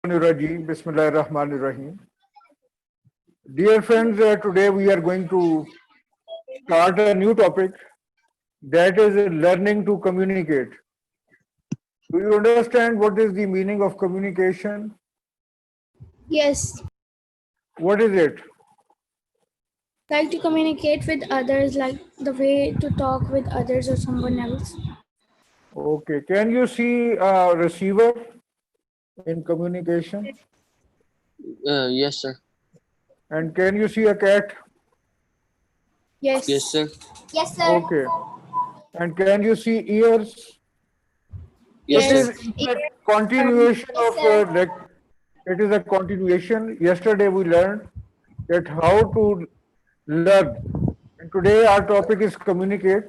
Rajim. Bismillahirrahmanirrahim. Dear friends, today we are going to start a new topic that is learning to communicate. Do you understand what is the meaning of communication? Yes, What is it? like to communicate with others, like the way to talk with others or someone else. Okay. Can you see a receiver in communication? Yes, sir. And can you see a cat? Yes. Yes, sir. Yes, sir. Okay. And can you see ears? Yes, It Yes. sir. is a continuation Yes, of sir. it is a continuation. Yesterday we learned that how to learn. And today our topic is communicate,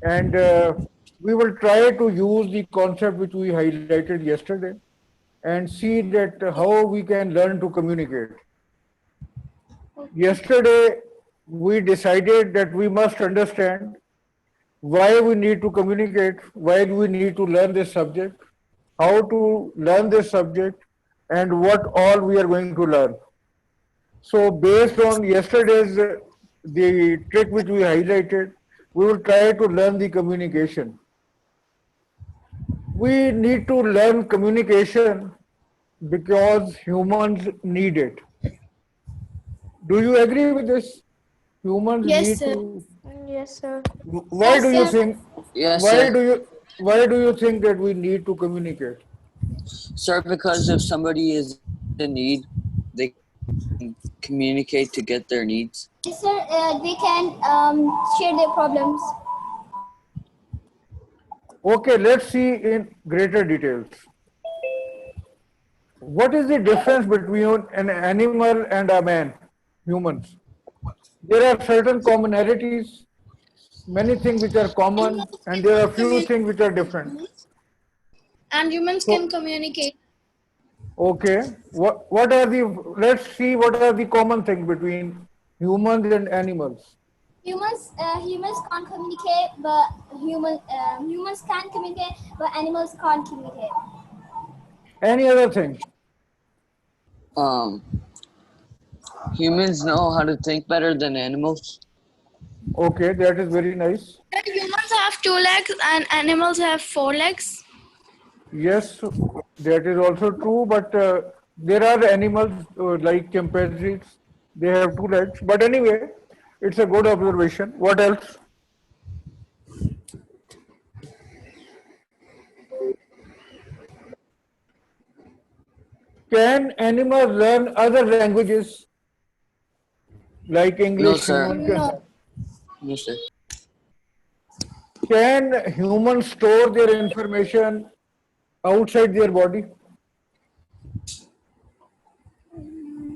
and we will try to use the concept which we highlighted yesterday and see that how we can learn to communicate. Yesterday we decided that we must understand why we need to communicate, why we need to learn this subject, how to learn this subject, and what all we are going to learn. So based on yesterday's the trick which we highlighted, we will try to learn the communication. We need to learn communication because humans need it. Do you agree with this? Humans Yes, need sir. to. Yes, sir. Why do you Yes, sir. think? Yes, Why sir. do you? Why do you think that we need to communicate? Sir, because if somebody is in need, they can communicate to get their needs. Yes, sir. They can share their problems. Okay, let's see in greater details. What is the difference between an animal and a man, humans? There are certain commonalities, many things which are common, and there are few things which are different. And humans can So, communicate. okay, what are the, let's see what are the common things between humans and animals. Humans can't communicate, but humans can communicate, but animals can't communicate. Any other thing? Um, Humans know how to think better than animals. Okay, that is very nice. Humans have 2 legs and animals have 4 legs. Yes, that is also true, but there are animals like chimpanzees, they have 2 legs. But anyway, it's a good observation. What else? Can animals learn other languages like No, English? sir. Human can. No. No, sir. Can humans store their information outside their body?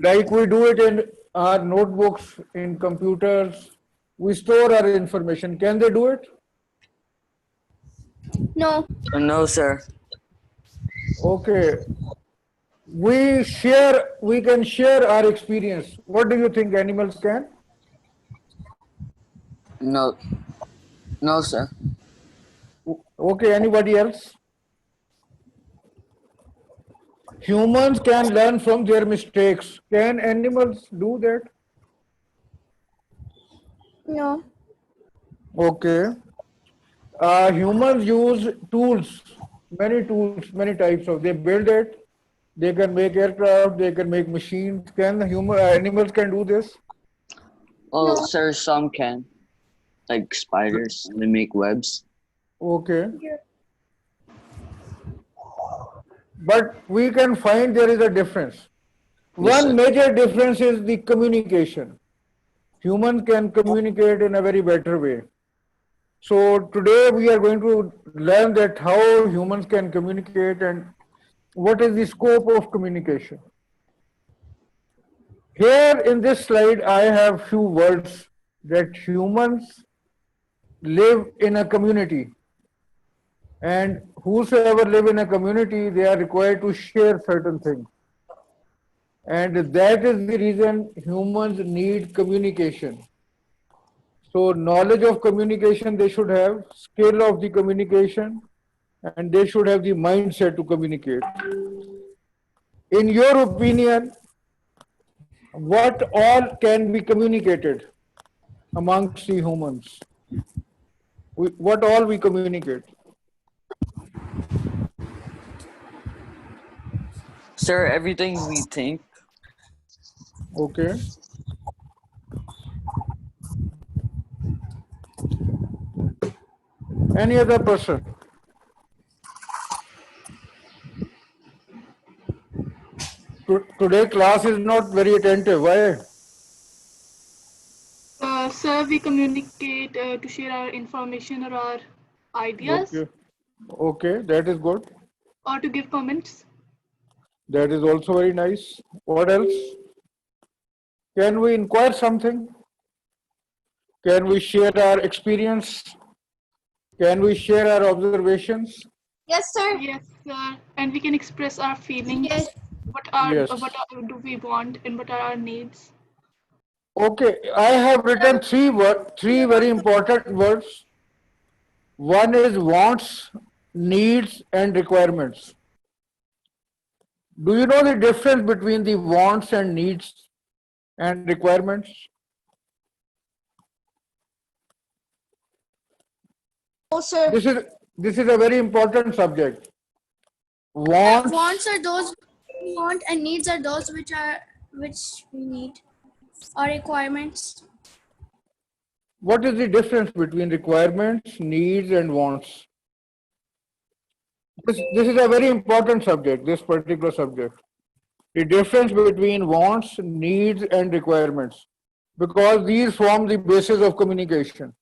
Like we do it in our notebooks, in computers, we store our information. Can they do it? No. No, sir. Okay. We can share our experience. What do you think animals can? No, no, sir. Okay, anybody else? Humans can learn from their mistakes. Can animals do that? No. Okay. Humans use tools, many types of. They build it. They can make aircraft. They can make machines. Can animals can do this? Well, No. sir, some can. Like spiders, they make webs. Okay. But we can find there is a difference. Yes, One sir. major difference is the communication. Humans can communicate in a very better way. So today we are going to learn that how humans can communicate and what is the scope of communication. Here in this slide, I have few words that humans live in a community, and whosoever live in a community, they are required to share certain things. And that is the reason humans need communication. So knowledge of communication they should have, skill of the communication, and they should have the mindset to communicate. In your opinion, what all can be communicated amongst the humans? What all we communicate? Sir, everything we think. Okay. Any other person? Today class is not very attentive. Why? Sir, we communicate to share our information or our ideas Okay. Okay, that is good. or to give comments. That is also very nice. What else? Can we inquire something? Can we share our experience? Can we share our observations? Yes, sir. Yes, sir. And we can express our feelings. Yes. Yes. Do we want and what are our needs? Okay, I have written three very important words. One is wants, needs, and requirements. Do you know the difference between the wants and needs and requirements? Oh, sir. This is a very important subject. Wants. Wants are those we want, and needs are those which we need, or requirements. What is the difference between requirements, needs, and wants? This is a very important subject, this particular subject. The difference between wants, needs, and requirements, because these form the basis of communication.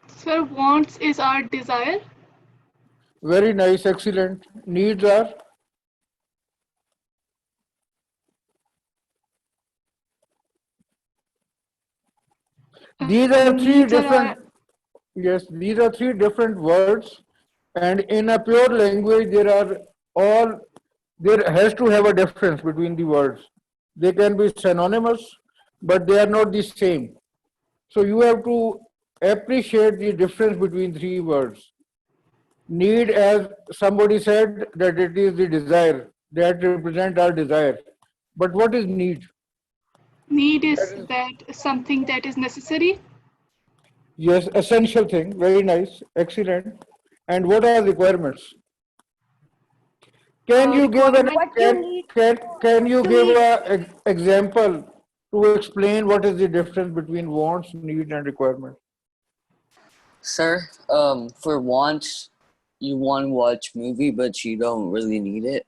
Sir, wants is our desire. Very nice, excellent. Needs are these are three Needs are different. Yes, these are three different words, and in a pure language, there has to have a difference between the words. They can be synonymous, but they are not the same. So you have to appreciate the difference between three words. Need, as somebody said, that it is the desire that represent our desire. But what is need? Need is that something that is necessary. Yes, essential thing. Very nice, excellent. And what are requirements? Can you give an can you give a example to explain what is the difference between wants, need, and requirement? Sir, for wants, you want to watch movie, but you don't really need it.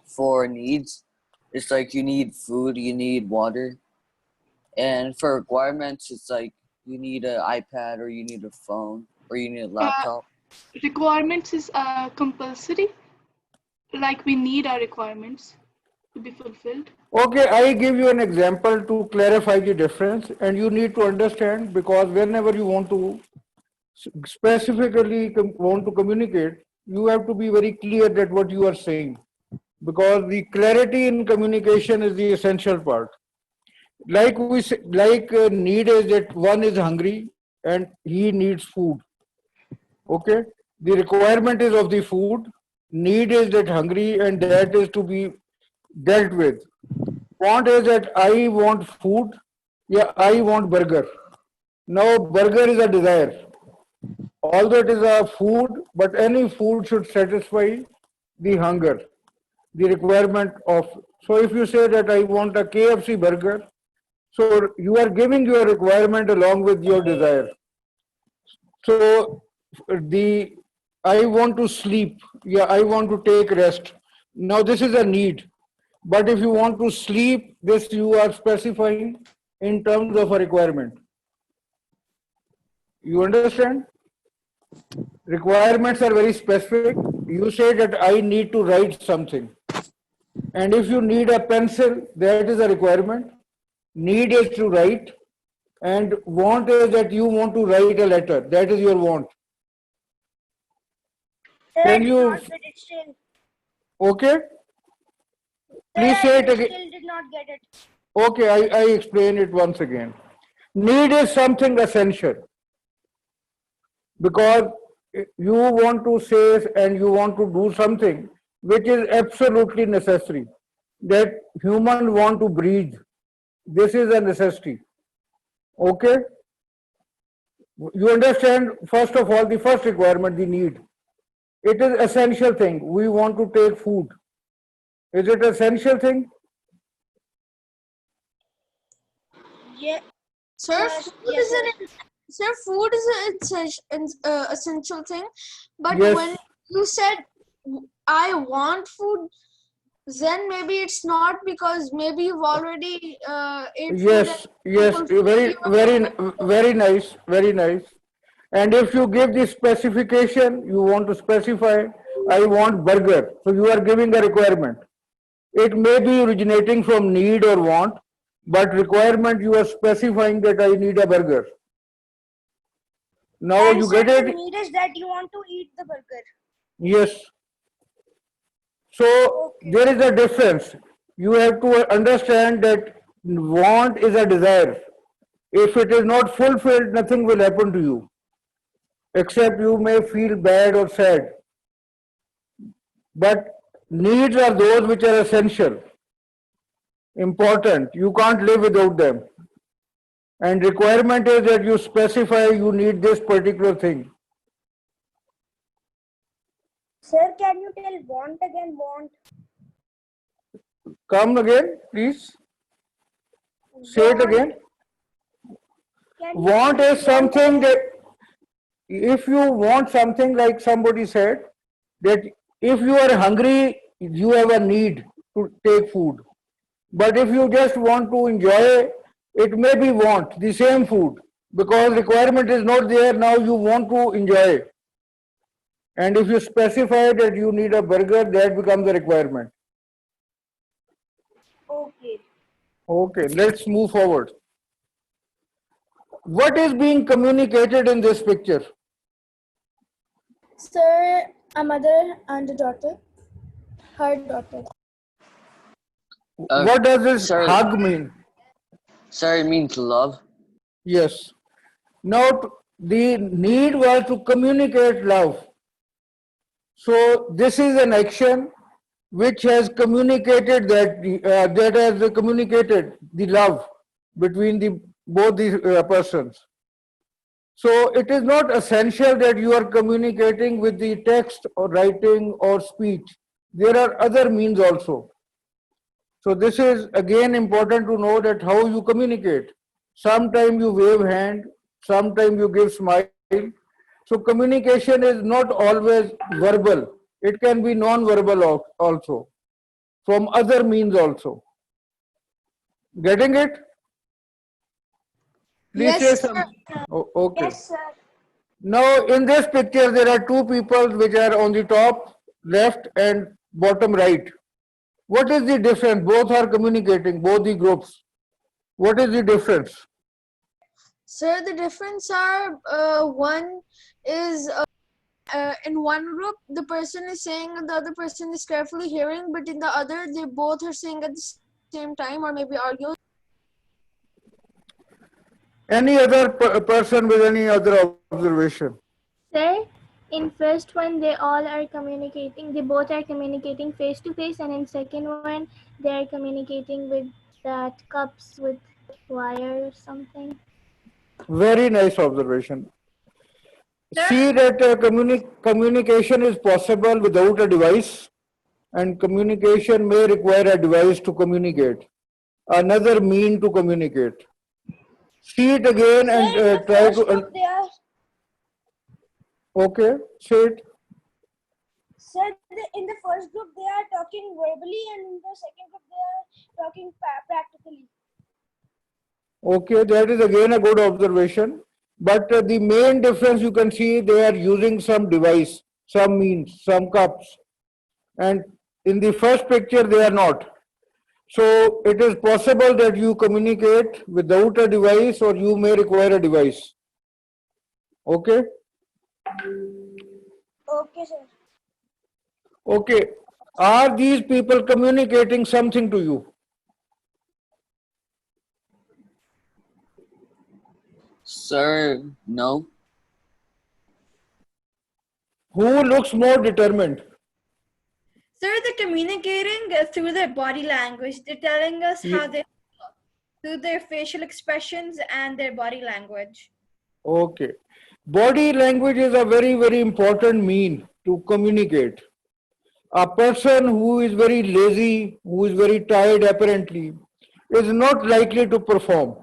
For needs, it's like you need food, you need water. And for requirements, it's like you need an iPad or you need a phone or you need a laptop. Requirements is compulsory. Like we need our requirements to be fulfilled. Okay, I give you an example to clarify the difference, and you need to understand, because whenever you want to specifically want to communicate, you have to be very clear that what you are saying, because the clarity in communication is the essential part. Like we say, need is that one is hungry and he needs food. Okay, the requirement is of the food. Need is that hungry and that is to be dealt with. Want is that I want food. Yeah, I want burger. Now burger is a desire. Although it is a food, but any food should satisfy the hunger, the requirement of. So if you say that I want a KFC burger, so you are giving your requirement along with your desire. So the I want to sleep. Yeah, I want to take rest. Now this is a need. But if you want to sleep, this you are specifying in terms of a requirement. You understand? Requirements are very specific. You say that I need to write something. And if you need a pencil, that is a requirement. Need is to write. And want is that you want to write a letter. That is your want. Can you? Okay? Please say it again. Still did not get it. Okay, I explain it once again. Need is something essential, because you want to say and you want to do something which is absolutely necessary. that human want to breathe. This is a necessity. Okay? You understand, first of all, the first requirement, the need. It is essential thing. We want to take food. Is it essential thing? Yeah. Sir, Yes, food yes, is an sir, food is an essential thing. But Yes. when you said I want food, then maybe it's not because maybe you've already ate food and Yes, yes, fulfilled very, your very, very nice, very nice. And if you give the specification, you want to specify, I want burger. So you are giving a requirement. It may be originating from need or want, but requirement you are specifying that I need a burger. Now And you sir, get the it? need is that you want to eat the burger. Yes. So there is a difference. You have to understand that want is a desire. If it is not fulfilled, nothing will happen to you, except you may feel bad or sad. But needs are those which are essential, important. You can't live without them. And requirement is that you specify you need this particular thing. Sir, can you tell want again? Want. Come again, please. Say it again. Can you Want tell is something again? that if you want something, like somebody said, that if you are hungry, you have a need to take food. But if you just want to enjoy, it may be want the same food, because requirement is not there. Now you want to enjoy. And if you specify that you need a burger, that becomes a requirement. Okay. Okay, let's move forward. What is being communicated in this picture? Sir, a mother and a daughter. Her daughter. What does this Sir, hug mean? sir, it means love. Yes. Now, the need was to communicate love. So, this is an action which has communicated that has communicated the love between the both the persons. So, it is not essential that you are communicating with the text or writing or speech. There are other means also. So this is again important to know that how you communicate. Sometimes you wave hand, sometimes you give smile. So communication is not always verbal. It can be non-verbal also, from other means also. Getting it? Please say yes, some. sir. Okay. Yes, sir. Now in this picture there are two people which are on the top left and bottom right. What is the difference? Both are communicating, both the groups. What is the difference? Sir, the difference are one is in one group the person is saying and the other person is carefully hearing, but in the other they both are saying at the same time or maybe arguing. Any other person with any other observation? Sir, in first one they all are communicating. They both are communicating face to face, and in second one they are communicating with that cups with wire or something. Very nice observation. See that communication is possible without a device, and communication may require a device to communicate, another mean to communicate. See it again Sir, and in the try first to. group they are. Okay, say it. Sir, in the first group they are talking verbally, and in the second group they are talking practically. Okay, that is again a good observation. But the main difference you can see, they are using some device, some means, some cups. And in the first picture, they are not. So it is possible that you communicate without a device, or you may require a device. Okay? Okay, sir. Okay. Are these people communicating something to you? Sir, no. Who looks more determined? Sir, they're communicating through their body language. They're telling us how they feel through their facial expressions and their body language. Okay. Body language is a very, very important mean to communicate. A person who is very lazy, who is very tired apparently, is not likely to perform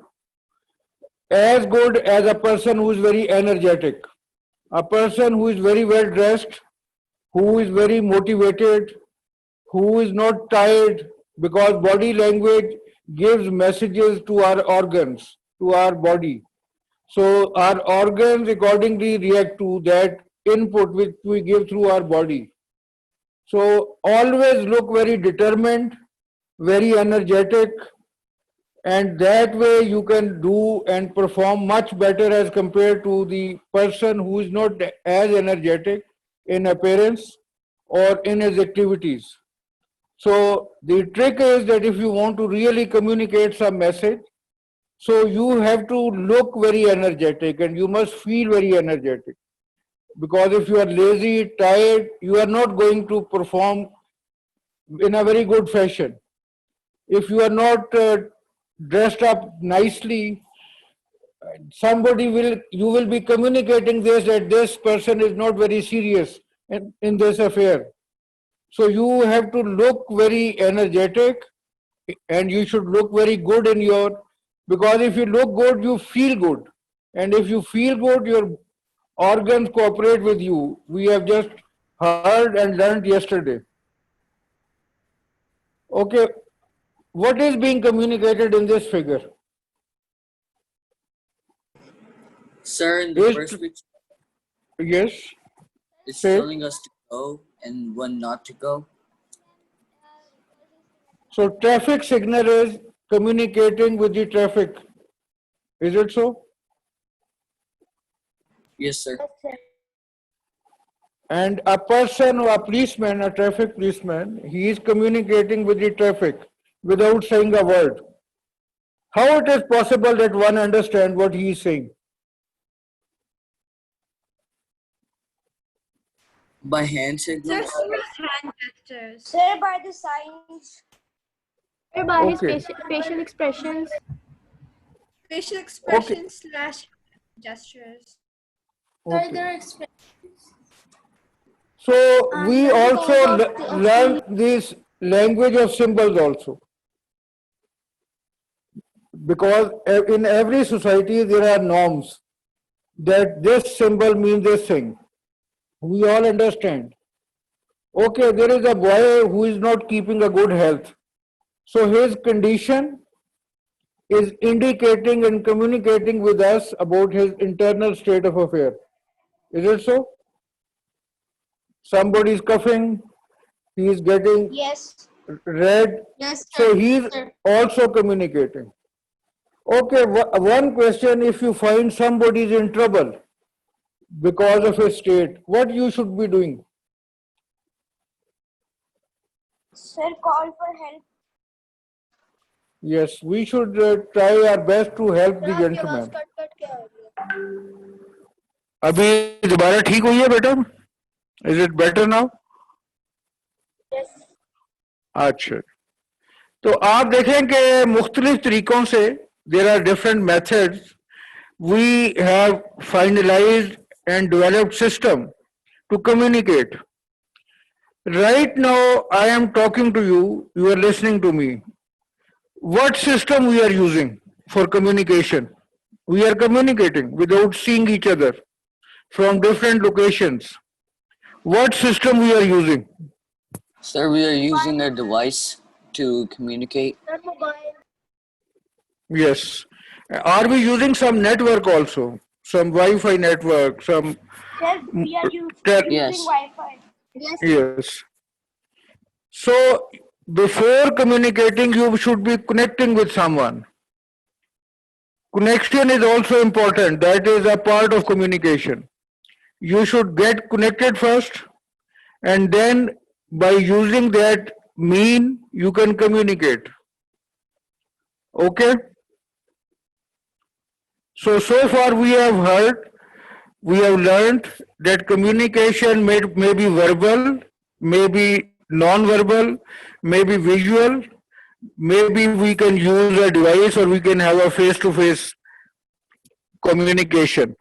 as good as a person who is very energetic. A person who is very well dressed, who is very motivated, who is not tired, because body language gives messages to our organs, to our body. So our organs accordingly react to that input which we give through our body. So always look very determined, very energetic, and that way you can do and perform much better as compared to the person who is not as energetic in appearance or in his activities. So the trick is that if you want to really communicate some message, so you have to look very energetic and you must feel very energetic. Because if you are lazy, tired, you are not going to perform in a very good fashion. If you are not dressed up nicely, you will be communicating this, that this person is not very serious in this affair. So you have to look very energetic and you should look very good in your, because if you look good, you feel good. And if you feel good, your organs cooperate with you. We have just heard and learned yesterday. Okay, what is being communicated in this figure? Sir, in the Is- first picture, Yes, it's say. telling us to go and when not to go. So traffic signal is communicating with the traffic. Is it so? Yes, sir. Yes, sir. And a person or a policeman, a traffic policeman, he is communicating with the traffic without saying a word. How it is possible that one understands what he is saying? By hand Sir, signals. through hand gestures. Sir, by the signs. Or by his Okay. facial expressions. Facial expressions / gestures. Okay. So we also learn this language of symbols also. Because in every society there are norms that this symbol means this thing. We all understand. Okay, there is a boy who is not keeping a good health. So his condition is indicating and communicating with us about his internal state of affair. Is it so? Somebody is coughing, he is getting Yes. red, Yes, so sir. he is Sir. also communicating. Okay, one question, if you find somebody is in trouble because of his state, what you should be doing? Sir, call for help. Yes, we should try our best to help the gentleman. अभी दोबारा ठीक हुई है बेटा? Is it better now? Yes. अच्छा, तो आप देखें कि मुख्तलिफ तरीकों से there are different methods. We have finalized and developed system to communicate. Right now, I am talking to you, you are listening to me. What system we are using for communication? We are communicating without seeing each other from different locations. What system we are using? Sir, we are using a device to communicate. Sir, mobile. Yes. Are we using some network also? Some Wi-Fi network, some... Sir, we are using Yes. Wi-Fi. Yes. Yes. So, before communicating, you should be connecting with someone. Connection is also important. That is a part of communication. You should get connected first, and then by using that mean, you can communicate. Okay? So far we have heard, we have learned that communication may be verbal, may be non-verbal, maybe visual, maybe we can use a device or we can have a face-to-face communication.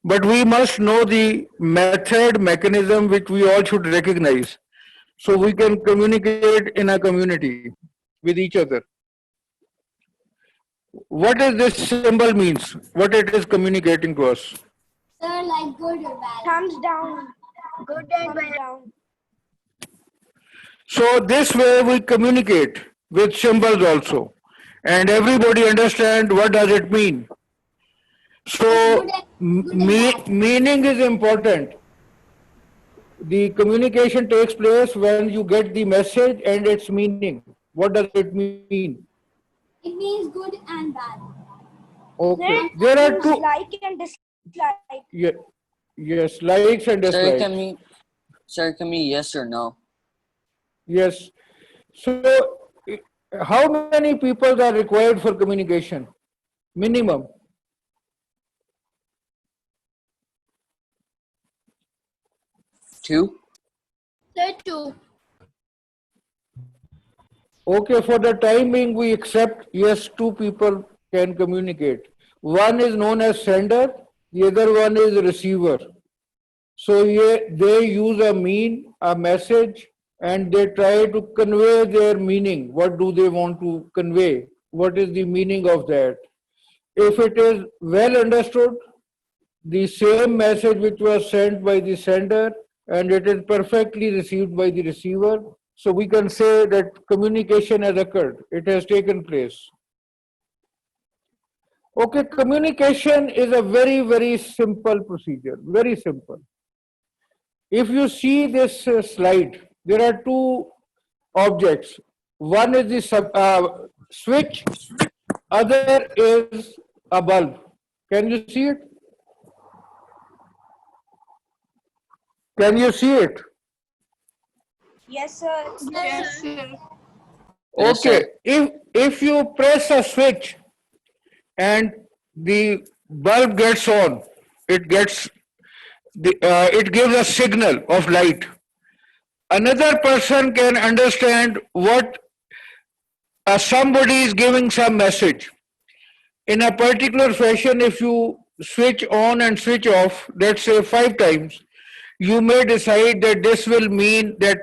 But we must know the method, mechanism which we all should recognize. So we can communicate in a community with each other. What does this symbol means? What it is communicating to us? Sir, like good or bad? Thumbs down. Good and Thumbs bad. down. So this way we communicate with symbols also. And everybody understand what does it mean. So meaning is important. The communication takes place when you get the message and its meaning. What does it mean? It means good and bad. Okay. There are two. Like and dislike. Yes, likes and Sir, dislikes. can we yes or no? Yes. So how many people are required for communication? Minimum. Two? Sir, 2. Okay, for the time being, we accept, yes, two people can communicate. One is known as sender, the other one is receiver. So they use a message, and they try to convey their meaning. What do they want to convey? What is the meaning of that? If it is well understood, the same message which was sent by the sender and it is perfectly received by the receiver, so we can say that communication has occurred. It has taken place. Okay, communication is a very, very simple procedure. Very simple. If you see this slide, there are two objects. One is the switch, other is a bulb. Can you see it? Can you see it? Yes, sir. Yes, sir. Yes, Okay. sir. If you press a switch and the bulb gets on, it gives a signal of light. Another person can understand what somebody is giving some message. In a particular fashion, if you switch on and switch off, let's say 5 times, you may decide that this will mean that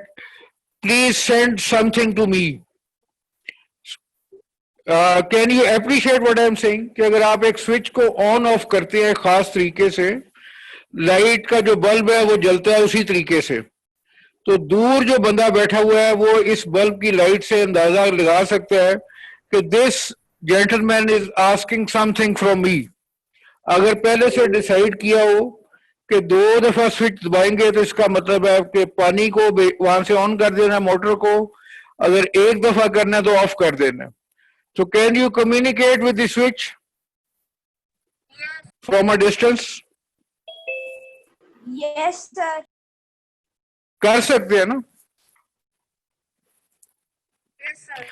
please send something to me. Can you appreciate what I am saying? कि अगर आप एक switch को on off करते हैं खास तरीके से, लाइट का जो बल्ब है वो जलता है उसी तरीके से, तो दूर जो बंदा बैठा हुआ है वो इस बल्ब की लाइट से अंदाजा लगा सकता है कि this gentleman is asking something from me. अगर पहले से डिसाइड किया हो कि 2 दफा स्विच दबाएंगे तो इसका मतलब है कि पानी को वहां से ऑन कर देना, मोटर को, अगर 1 दफा करना है तो ऑफ कर देना. So can you communicate with the switch from a distance? Yes, sir. कर सकते हैं ना? Yes, sir.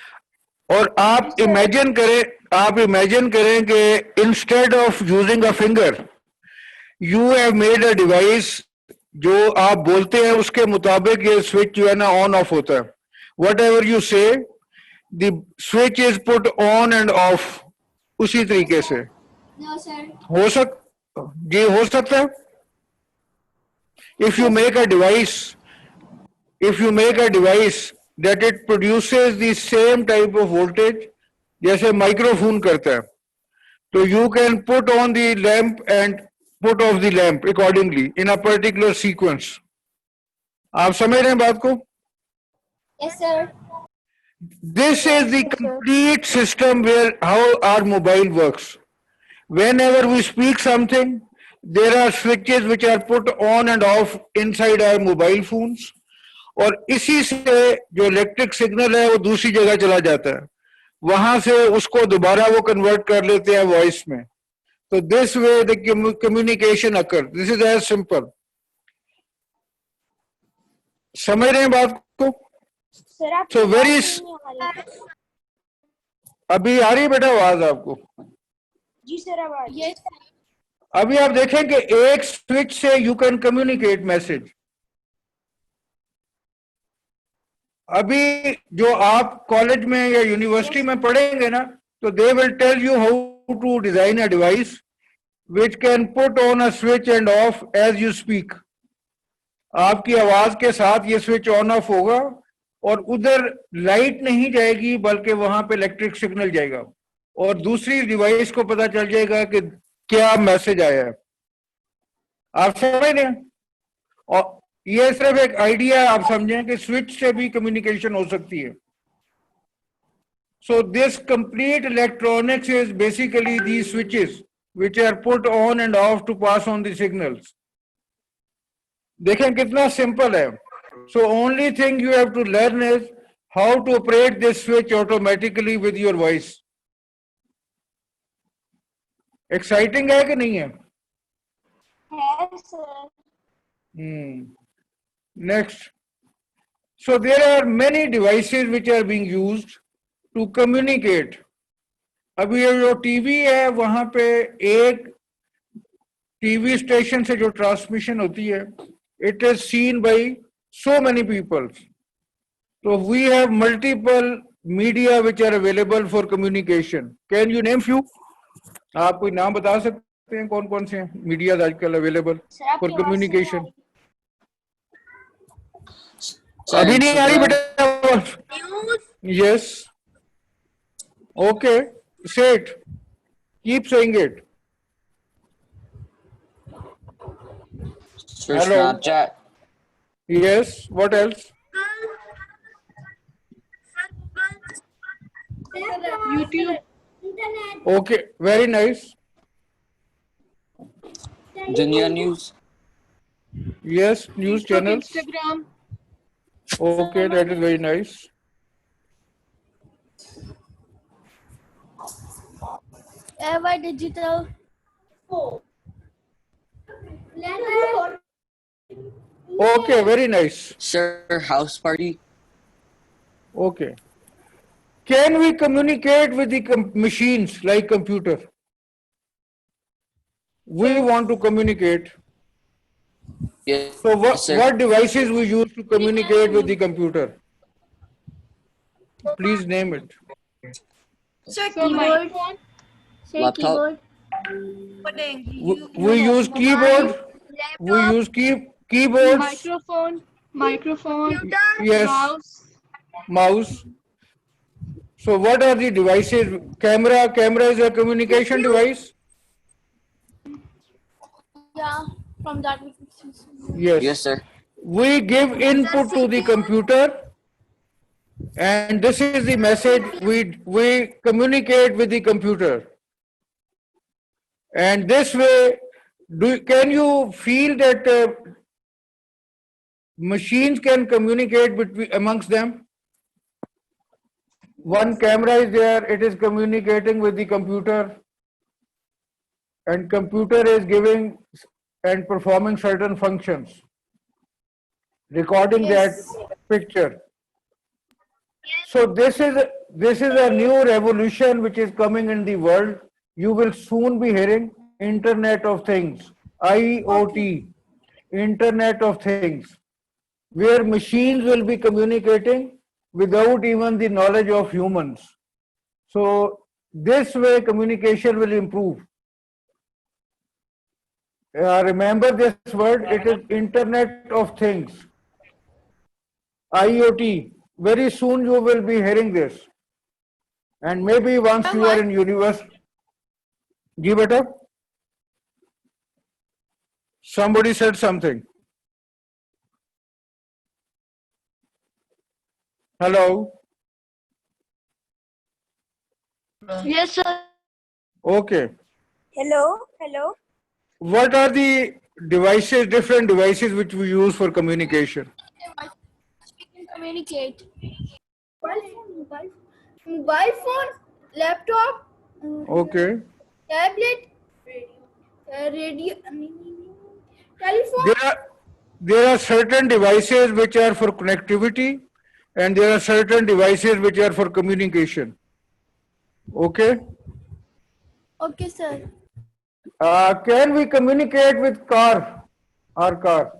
और आप इमेजिन करें कि instead of using a finger you have made a device, जो आप बोलते हैं उसके मुताबिक ये स्विच जो है ना ऑन ऑफ होता है. वट एवर यू से the switch is put on end of उसी तरीके से. No, sir. हो सकता है. If you make a device that it produces the same type of voltage जैसे माइक्रोफोन करता है, तो you can put on the lamp and put off the lamp accordingly in a particular sequence. आप समझ रहे हैं बात को? Yes, sir. This is the complete system where how our mobile works. Whenever we speak something, there are switches which are put on and off inside our mobile phones. और इसी से जो इलेक्ट्रिक सिग्नल है वो दूसरी जगह चला जाता है, वहां से उसको दोबारा वो कन्वर्ट कर लेते हैं वॉइस में. तो this way the communication occur. This is as simple. समझ रहे हैं बात को? सर आप So very अभी आ रही है बेटा आवाज आपको? जी सर आवाज. Yes, sir. अभी आप देखें कि एक स्विच से यू कैन कम्युनिकेट मैसेज. अभी जो आप कॉलेज में या यूनिवर्सिटी में पढ़ेंगे ना, तो they will tell you how to design a device which can put on a switch and off as you speak. आपकी आवाज के साथ ये स्विच ऑन ऑफ होगा और उधर लाइट नहीं जाएगी बल्कि वहां पे इलेक्ट्रिक सिग्नल जाएगा और दूसरी डिवाइस को पता चल जाएगा कि क्या मैसेज आया है। आप समझ रहे हैं? और ये सिर्फ एक आइडिया आप समझें कि स्विच से भी कम्युनिकेशन हो सकती है। So this complete electronics is basically these switches which are put on and off to pass on the signals. देखें कितना सिंपल है। So only thing you have to learn is how to operate this switch automatically with your voice. Exciting है कि नहीं है? Yes, sir. Next. So there are many devices which are being used to communicate. अभी ये जो TV है वहां पे एक टीवी स्टेशन से जो ट्रांसमिशन होती है, it is seen by so many people. So we have multiple media which are available for communication. Can you name few? आप कोई नाम बता सकते हैं कौन कौन से मीडिया आजकल अवेलेबल फॉर कम्युनिकेशन? अभी नहीं आ रही बेटा? Yes, okay, say it, keep saying it. For Hello. Snapchat. Yes, what else? YouTube. Internet. Okay, very nice. Dunya News. Yes, news Facebook, channels. Instagram. Okay, that is very nice. Ever digital. Letter. Okay, very nice. Sir, house party. Okay. Can we communicate with the machines like computer? We want to communicate. Yes, So sir. what devices we use to communicate with the computer? Please name it. Sir, So Keyboard. microphone. Say Laptop. keyboard. We use keyboard. We use keyboards. Microphone. Yes. Mouse. Mouse. So what are the devices? Camera is a communication device. Yeah, from that we can see. Yes. Yes, sir. We give input to the computer, and this is the message we communicate with the computer. And this way, can you feel that machines can communicate amongst them? One camera is there, it is communicating with the computer, and computer is giving and performing certain functions, recording that picture. So this is a new revolution which is coming in the world. You will soon be hearing Internet of Things, IoT, Internet of Things, where machines will be communicating without even the knowledge of humans. So this way communication will improve. Remember this word, it is Internet of Things, IoT. Very soon you will be hearing this. And maybe once you are in university. Ji beta? Somebody said something. Hello? Yes, sir. Okay. Hello, hello. What are the devices, different devices which we use for communication? We can communicate. mobile phone, laptop, Okay. tablet, radio, telephone. There are certain devices which are for connectivity, and there are certain devices which are for communication. Okay. Okay, sir. Can we communicate with our car?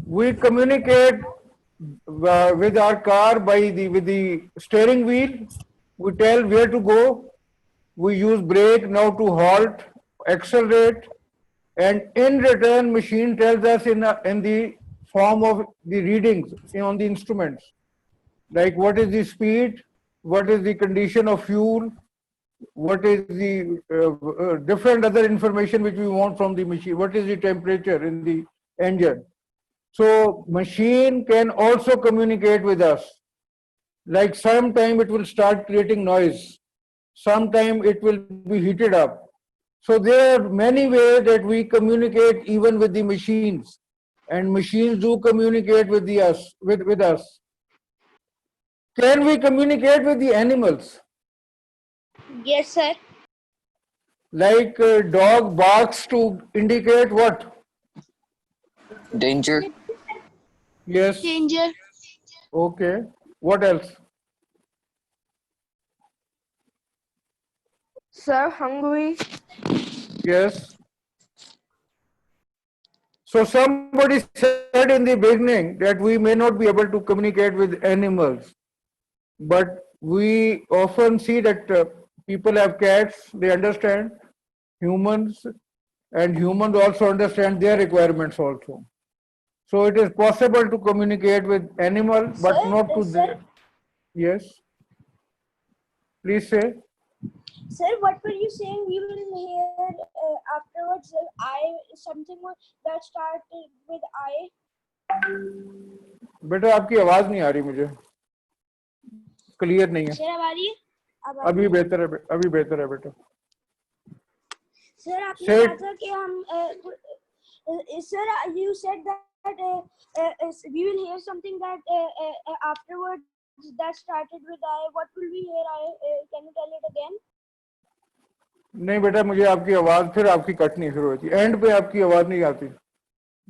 We communicate with our car with the steering wheel. We tell where to go. We use brake now to halt, accelerate, and in return, machine tells us in the form of the readings on the instruments, like what is the speed, what is the condition of fuel, what is the different other information which we want from the machine, what is the temperature in the engine. So machine can also communicate with us. Like sometime it will start creating noise, sometime it will be heated up. So there are many ways that we communicate even with the machines, and machines do communicate with with us. Can we communicate with the animals? Yes, sir. Like dog barks to indicate what? Danger. Yes. Danger. Okay. What else? Sir, hungry. Yes. So somebody said in the beginning that we may not be able to communicate with animals, but we often see that people have cats, they understand humans, and humans also understand their requirements also. So it is possible to communicate with animal, but Sir, not to sir. the. Yes. Please say. Sir, what were you saying? We will hear afterwards. I something that started with I. बेटा आपकी आवाज नहीं आ रही मुझे, clear नहीं है. Sir अब आ रही है? अब आ अभी बेहतर है, अभी बेहतर है बेटा. सर आपने Say- कहा था कि हम sir you said that we will hear something that afterwards that started with I. What will we hear? Can you tell it again? नहीं बेटा, मुझे आपकी आवाज फिर आपकी कटनी शुरू होती है. एंड पे आपकी आवाज नहीं आती.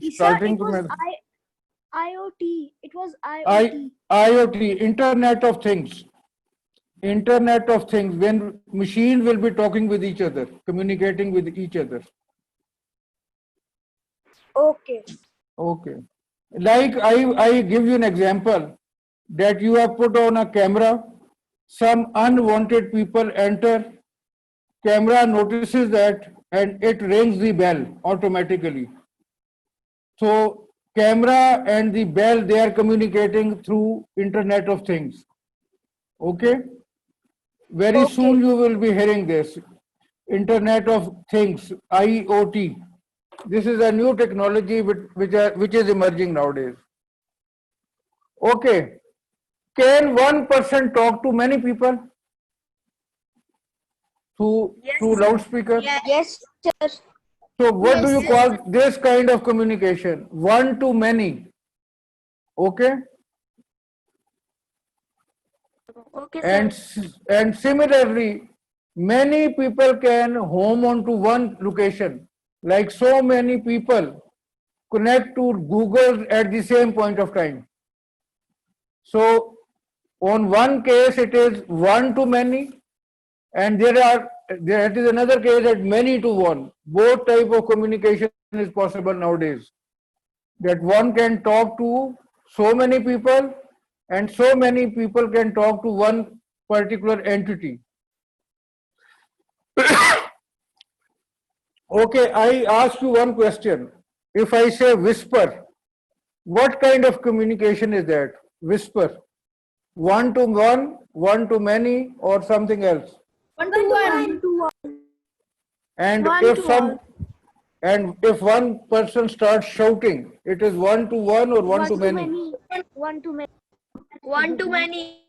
Sir, Starting it to was में IoT. It was IoT. IoT, Internet of Things. Internet of Things, when machines will be talking with each other, communicating with each other. Okay. Okay. Like I give you an example that you have put on a camera, some unwanted people enter, camera notices that and it rings the bell automatically. So camera and the bell, they are communicating through Internet of Things. Okay? Very soon you will be hearing this. Internet of Things, IoT. This is a new technology which is emerging nowadays. Okay. Can one person talk to many people through loudspeaker? Yes, sir. So what do you call this kind of communication? One to many. Okay? Okay, And similarly, many people can home onto one location. Like so many people connect to Google at the same point of time. So on one case it is one to many, and there is another case at many to one. Both type of communication is possible nowadays. That one can talk to so many people, and so many people can talk to one particular entity. Okay, I ask you one question. If I say whisper, what kind of communication is that? Whisper. One to one to many, or something else? One to one. And One if to some and if one person starts shouting, it is one to one or one to many? One to many. One to many.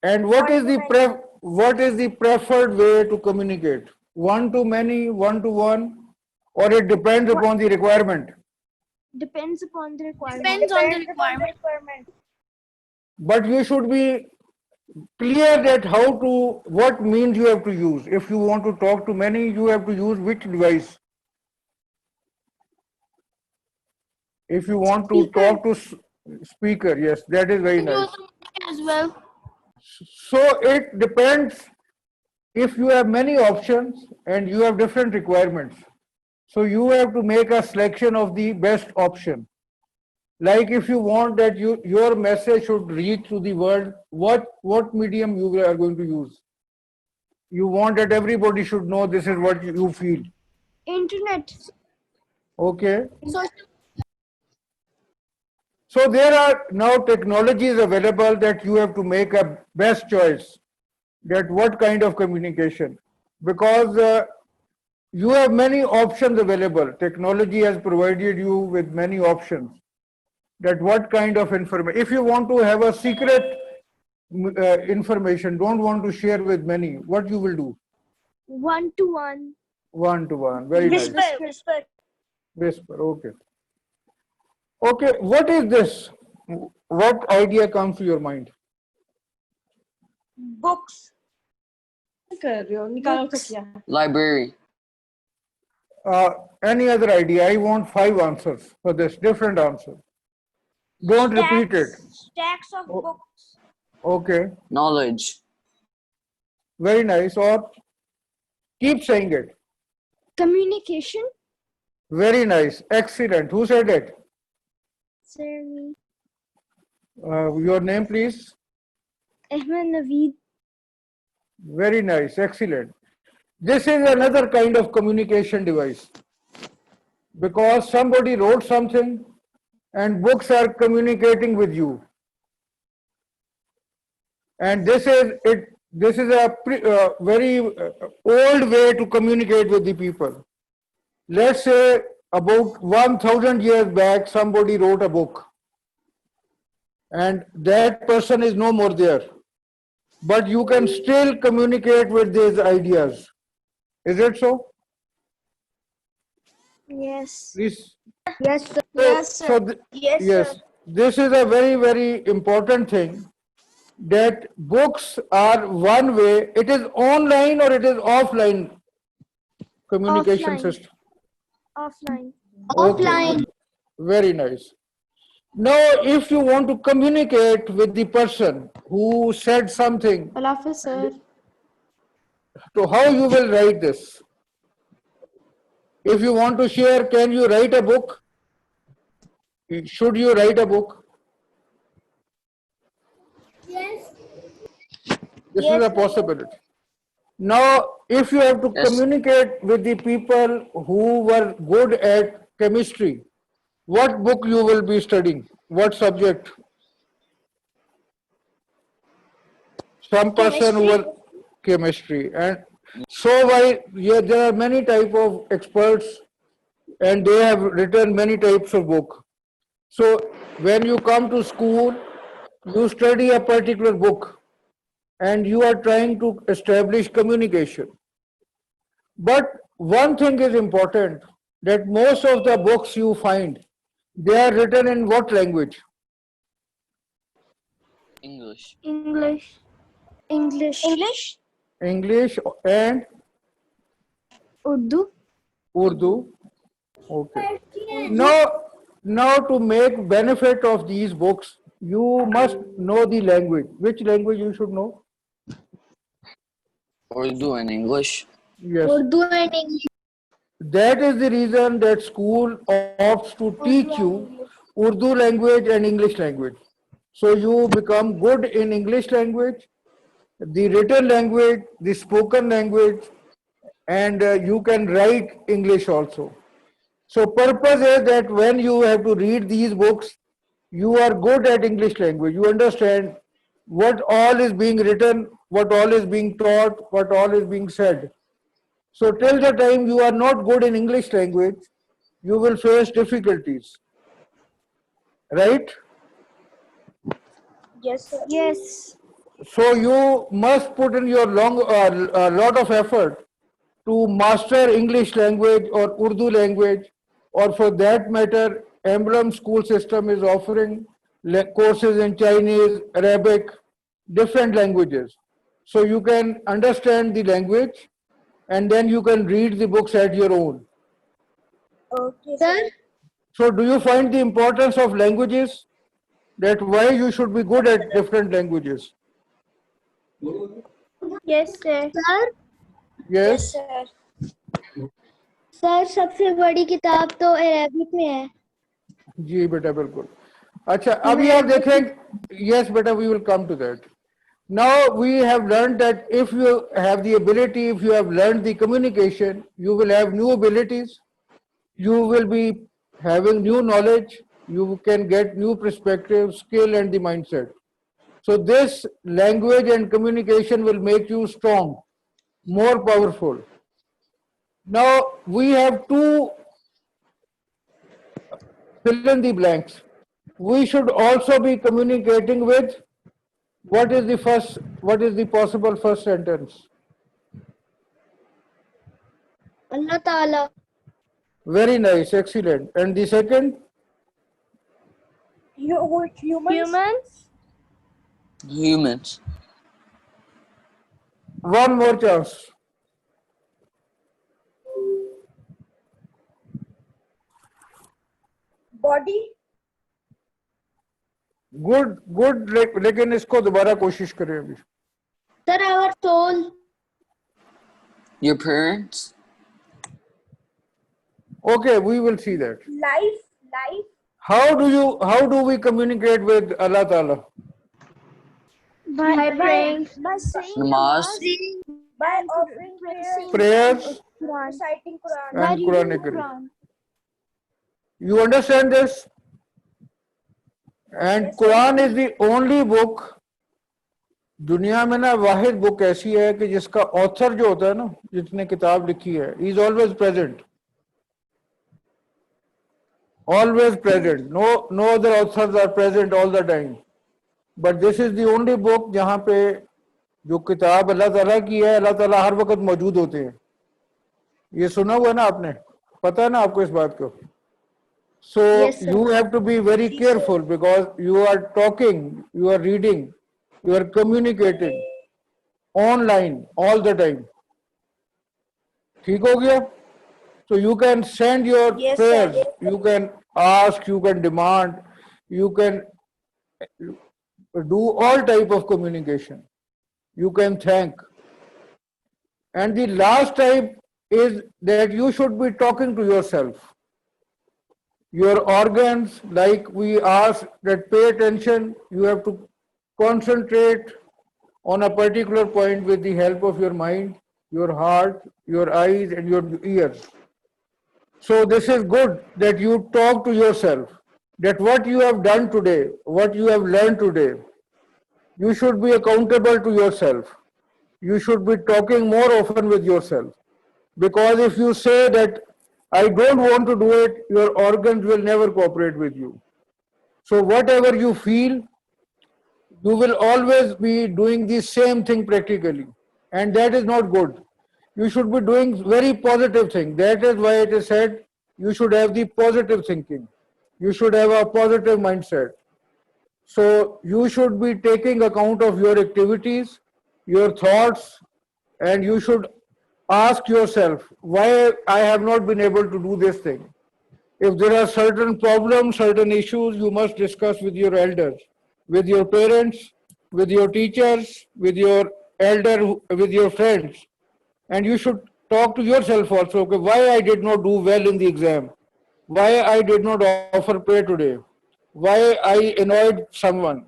And what is the preferred way to communicate? One to many, one to one, or it depends upon the requirement? Depends upon the requirement. Depends on the requirement. But you should be clear that what means you have to use. If you want to talk to many, you have to use which device? If you want to talk to speaker, yes, that is very nice. As well. So it depends if you have many options and you have different requirements. So you have to make a selection of the best option. Like if you want that your message should reach to the world, what medium you are going to use? You want that everybody should know this is what you feel. Internet. Okay. Social. So there are now technologies available that you have to make a best choice that what kind of communication, because you have many options available. Technology has provided you with many options that what kind of information. If you want to have a secret information, don't want to share with many, what you will do? One-to-one. One-to-one. Very nice. Whisper. Whisper. Okay. Okay. What is this? What idea comes to your mind? Books. Library. Any other idea? I want 5 answers for this. Different answer. Don't repeat it. Stacks of Oh. books. Okay. Knowledge. Very nice. Or keep saying it. Communication. Very nice. Excellent. Who said it? Sir, me. Your name, please. Ahmed Naveed. Very nice. Excellent. This is another kind of communication device because somebody wrote something and books are communicating with you. And this is it. This is a very old way to communicate with the people. Let's say about 1,000 years back, somebody wrote a book and that person is no more there. But you can still communicate with these ideas. Is it so? Yes. Please. Yes, sir. Yes, sir. So Yes, yes, sir. this is a very, very important thing that books are one way. It is online or it is offline communication Offline. system. Offline. Okay. Very nice. Now, if you want to communicate with the person who said something, sir. so how you will write this? If you want to share, can you write a book? Should you write a book? Yes. This Yes, is a sir. possibility. Now, if you have to Yes. communicate with the people who were good at chemistry, what book you will be studying? What subject? Some person who were chemistry. And so why, yeah, there are many type of experts and they have written many types of book. So when you come to school, you study a particular book and you are trying to establish communication. But one thing is important, that most of the books you find, they are written in what language? English. English. English. English and Urdu. Urdu. Okay. Now to make benefit of these books, you must know the language. Which language you should know? Urdu and English. Yes. Urdu and English. That is the reason that school opts to teach you Urdu language and English language. So you become good in English language, the written language, the spoken language, and you can write English also. So purpose is that when you have to read these books, you are good at English language. You understand what all is being written, what all is being taught, what all is being said. So till the time you are not good in English language, you will face difficulties. Right? Yes, sir. Yes. So you must put in your a lot of effort to master English language or Urdu language, or for that matter, Emblem school system is offering courses in Chinese, Arabic, different languages. So you can understand the language and then you can read the books at your own. Okay, sir. So do you find the importance of languages? That why you should be good at different languages? Yes, sir. Sir. Yes. sir. Sir सबसे बड़ी किताब तो Arabic में है. जी बेटा बिल्कुल. अच्छा अभी आप देखें, yes beta, we will come to that. Now we have learned that if you have the ability, if you have learned the communication, you will have new abilities, you will be having new knowledge, you can get new perspective, skill and the mindset. So this language and communication will make you strong, more powerful. Now we have to fill in the blanks. We should also be communicating with, what is the possible first sentence? Allah Ta'ala. Very nice, excellent. And the second? Humans. Humans. Humans. One more chance. Body. Good लेकिन इसको दोबारा कोशिश करें अभी. Sir, our soul. Your parents. Okay, we will see that. Life. How do we communicate with Allah Ta'ala? By praying. By saying Namaz. by offering prayers, Prayers reciting Quran. and Quranic Kareem. You understand this? And Quran is the only book, दुनिया में ना वाहिद book ऐसी है कि जिसका author जो होता है ना, जिसने किताब लिखी है, he is always present. Always present. No other authors are present all the time. But this is the only book जहाँ पे जो किताब अल्लाह ताला की है, अल्लाह ताला हर वक्त मौजूद होते हैं. ये सुना हुआ ना आपने, पता है ना आपको इस बात को? So Yes, sir. you have to be very careful because you are talking, you are reading, you are communicating online all the time. ठीक हो गया? So you can send your Yes, sir. prayers, you can ask, you can demand, you can do all type of communication. You can thank. And the last type is that you should be talking to yourself. Your organs, like we ask that pay attention, you have to concentrate on a particular point with the help of your mind, your heart, your eyes and your ears. So this is good that you talk to yourself, that what you have done today, what you have learned today, you should be accountable to yourself. You should be talking more often with yourself. Because if you say that I don't want to do it, your organs will never cooperate with you. So whatever you feel, you will always be doing the same thing practically. And that is not good. You should be doing very positive thing. That is why it is said you should have the positive thinking. You should have a positive mindset. So you should be taking account of your activities, your thoughts, and you should ask yourself, why I have not been able to do this thing. If there are certain problems, certain issues, you must discuss with your elders, with your parents, with your teachers, with your elder, with your friends. And you should talk to yourself also, okay, why I did not do well in the exam, why I did not offer prayer today, why I annoyed someone.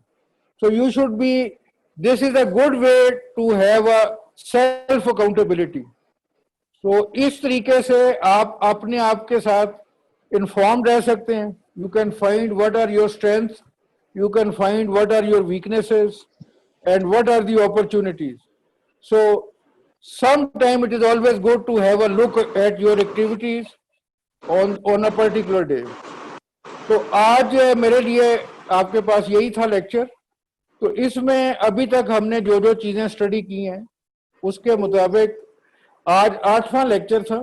So you should be, this is a good way to have a self accountability. तो इस तरीके से आप अपने आप के साथ informed रह सकते हैं. You can find what are your strengths, you can find what are your weaknesses and what are the opportunities. So sometime it is always good to have a look at your activities on a particular day. तो आज मेरे लिए आपके पास यही था lecture. तो इसमें अभी तक हमने जो जो चीज़ें स्टडी की हैं उसके मुताबिक आज 8वां लेक्चर था.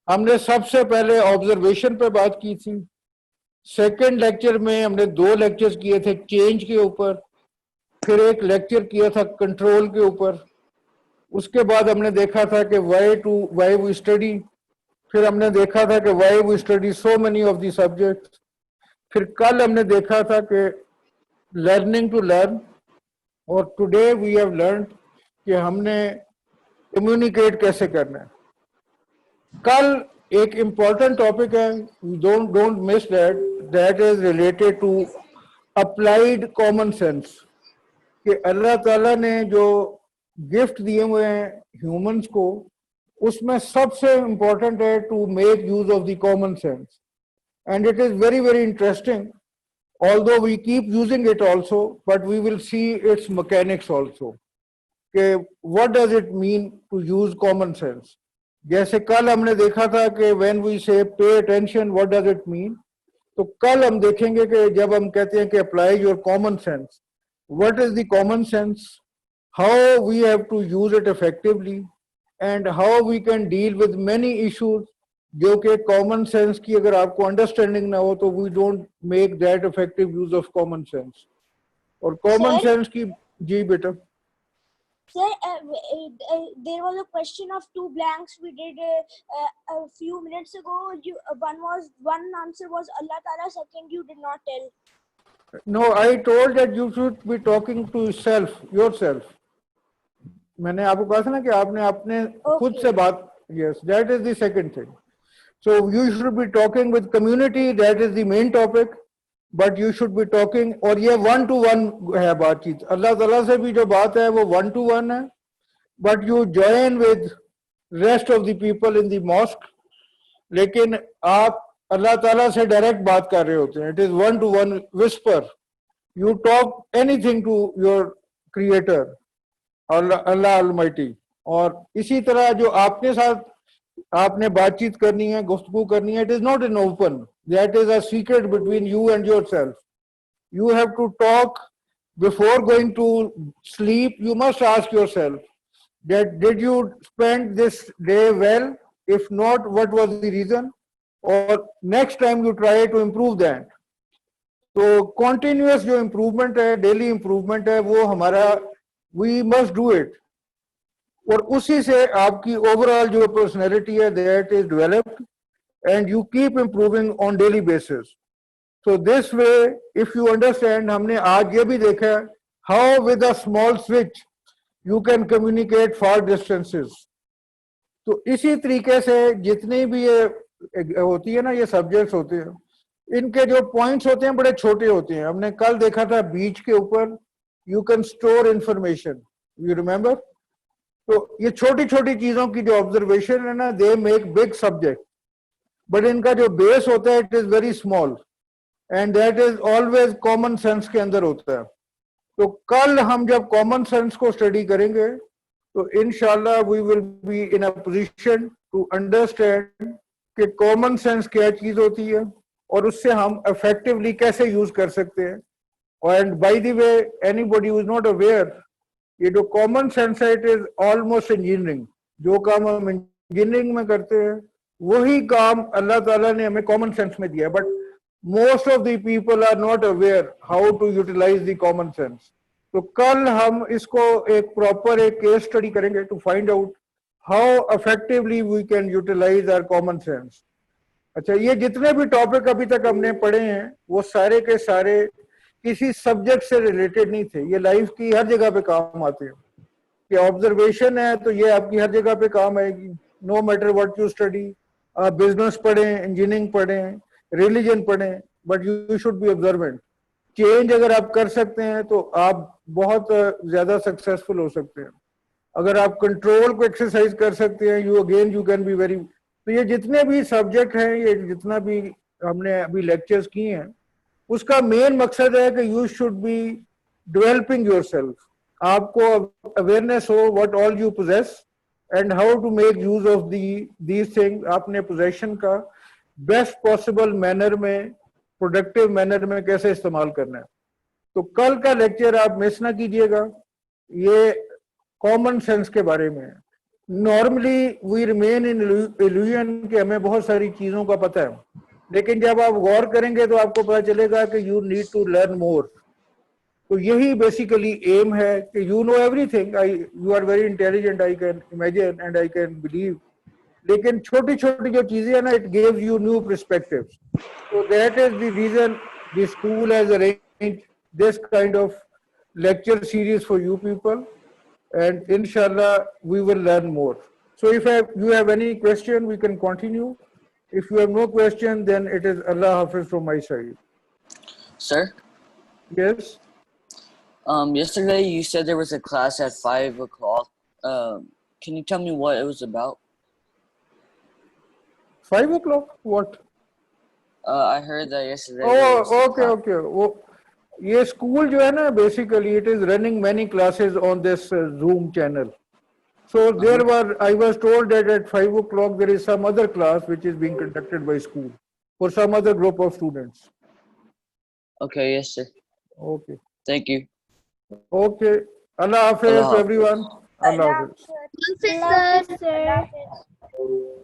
हमने सबसे पहले ऑब्जर्वेशन पे बात की थी. सेकंड लेक्चर में हमने 2 लेक्चर्स किए थे चेंज के ऊपर, फिर एक लेक्चर किया था कंट्रोल के ऊपर. उसके बाद हमने देखा था कि वाई वी स्टडी, फिर हमने देखा था कि why we study so many of the subjects. फिर कल हमने देखा था कि लर्निंग टू लर्न, और टुडे वी हैव लर्न कि हमने कम्युनिकेट कैसे करना है. कल एक इम्पॉर्टेंट टॉपिक है, don't miss that is related to applied common sense कि अल्लाह ताला ने जो गिफ्ट दिए हुए हैं ह्यूमंस को, उसमें सबसे इम्पोर्टेंट है to make use of the common sense. And it is very, very interesting, although we keep using it also, but we will see its mechanics also. Okay, what does it mean to use common sense? जैसे कल हमने देखा था कि when we say pay attention, what does it mean? तो कल हम देखेंगे कि जब हम कहते हैं कि apply your common sense, what is the common sense? How we have to use it effectively, and how we can deal with many issues जो कि कॉमन सेंस की अगर आपको अंडरस्टैंडिंग ना हो तो we don't make that effective use of common sense. और common sense की जी बेटा. Sir, there was a question of 2 blanks we did a few minutes ago. One answer was Allah Ta'ala, second you did not tell. No, I told that you should be talking to yourself. मैंने आपको कहा था ना कि आपने अपने खुद से बात. Yes, that is the second thing. So you should be talking with community, that is the main topic, but you should be talking, और ये 1-to-1 है बातचीत. अल्लाह ताला से भी जो बात है वो 1-to-1 है, but you join with rest of the people in the mosque, लेकिन आप अल्लाह ताला से डायरेक्ट बात कर रहे होते हैं. It is 1-to-1 whisper. You talk anything to your creator, Allah Almighty. और इसी तरह जो आपके साथ आपने बातचीत करनी है, गुफ्तगू करनी है, it is not in open, that is a secret between you and yourself. You have to talk before going to sleep. You must ask yourself that did you spend this day well, if not what was the reason, और next time you try to improve that. तो continuous जो improvement है, daily improvement है, वो हमारा we must do it. और उसी से आपकी ओवरऑल जो पर्सनैलिटी है that is developed and you keep improving on daily basis. So this way if you understand, हमने आज ये भी देखा है how with a small switch you can communicate far distances. तो इसी तरीके से जितनी भी ये होती है ना, ये सब्जेक्ट्स होते हैं, इनके जो पॉइंट्स होते हैं बड़े छोटे होते हैं. हमने कल देखा था बीच के ऊपर you can store information, you remember. तो ये छोटी छोटी चीजों की जो ऑब्जर्वेशन है ना, they make big subject, but इनका जो बेस होता है it is very small and that is always common sense के अंदर होता है. तो कल हम जब कॉमन सेंस को स्टडी करेंगे तो इंशाल्लाह we will be in a position to understand कि कॉमन सेंस क्या चीज होती है और उससे हम इफेक्टिवली कैसे यूज कर सकते हैं. And by the way, anybody who is not aware, ये जो कॉमन सेंस है इट इज ऑलमोस्ट इंजीनियरिंग. जो काम हम इंजीनियरिंग में करते हैं वही काम अल्लाह ताला ने हमें कॉमन सेंस में दिया है, but most of the people are not aware how to utilize the common sense. तो कल हम इसको एक प्रॉपर एक केस स्टडी करेंगे to find out how effectively we can utilize our common sense. अच्छा, ये जितने भी टॉपिक अभी तक हमने पढ़े हैं वो सारे के सारे किसी सब्जेक्ट से रिलेटेड नहीं थे. ये लाइफ की हर जगह पे काम आते हैं. कि ऑब्जर्वेशन है तो ये आपकी हर जगह पे काम आएगी, no matter what you study. आप बिजनेस पढ़ें, इंजीनियरिंग पढ़ें, रिलीजन पढ़ें, but you should be observant. Change अगर आप कर सकते हैं तो आप बहुत ज्यादा सक्सेसफुल हो सकते हैं. अगर आप कंट्रोल को एक्सरसाइज कर सकते हैं, यू कैन बी वेरी. तो ये जितने भी सब्जेक्ट हैं, ये जितना भी हमने अभी लेक्चर्स किए हैं, उसका मेन मकसद है कि you should be developing yourself. आपको अवेयरनेस हो what all you possess and how to make use of these things. आपने पोजेशन का बेस्ट पॉसिबल मैनर में, प्रोडक्टिव मैनर में कैसे इस्तेमाल करना है. तो कल का लेक्चर आप मिस ना कीजिएगा. ये कॉमन सेंस के बारे में है. Normally we remain in illusion कि हमें बहुत सारी चीजों का पता है, लेकिन जब आप गौर करेंगे तो आपको पता चलेगा कि you need to learn more. तो यही बेसिकली एम है कि you know everything, you are very intelligent, I can imagine and I can believe. लेकिन छोटी छोटी जो चीजें हैं ना, it gives you new perspectives. So that is the reason the school has arranged this kind of lecture series for you people, and inshallah we will learn more. So if you have any question, we can continue. If you have no question, then it is Allah Hafiz from my side. Sir? Yes. Yesterday you said there was a class at 5 o'clock. Can you tell me what it was about? 5 o'clock? What? I heard that yesterday there was Oh, a okay, class. okay. वो ये school जो है ना, basically it is running many classes on this Zoom channel. So there I was told that at 5 o'clock there is some other class which is being conducted by school for some other group of students. Okay, yes, sir. Okay. Thank you. Okay. Allah Hafiz Allah to everyone. Allah Allah Hafiz. Hafiz. Hafiz, Allah sir. Hafiz. Allah sir. Hafiz.